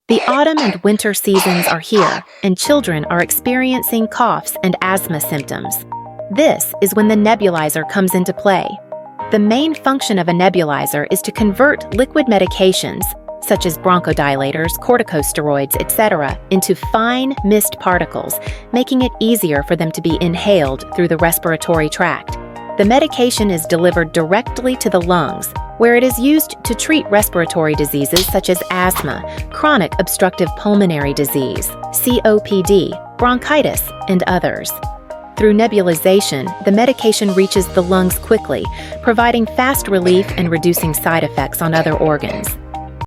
The autumn and winter seasons are here, and children are experiencing coughs and asthma symptoms. This is when the nebulizer comes into play. The main function of a nebulizer is to convert liquid medications, such as bronchodilators, corticosteroids, etc., into fine mist particles, making it easier for them to be inhaled through the respiratory tract. The medication is delivered directly to the lungs, where it is used to treat respiratory diseases such as asthma, chronic obstructive pulmonary disease, COPD, bronchitis, and others. Through nebulization, the medication reaches the lungs quickly, providing fast relief and reducing side effects on other organs.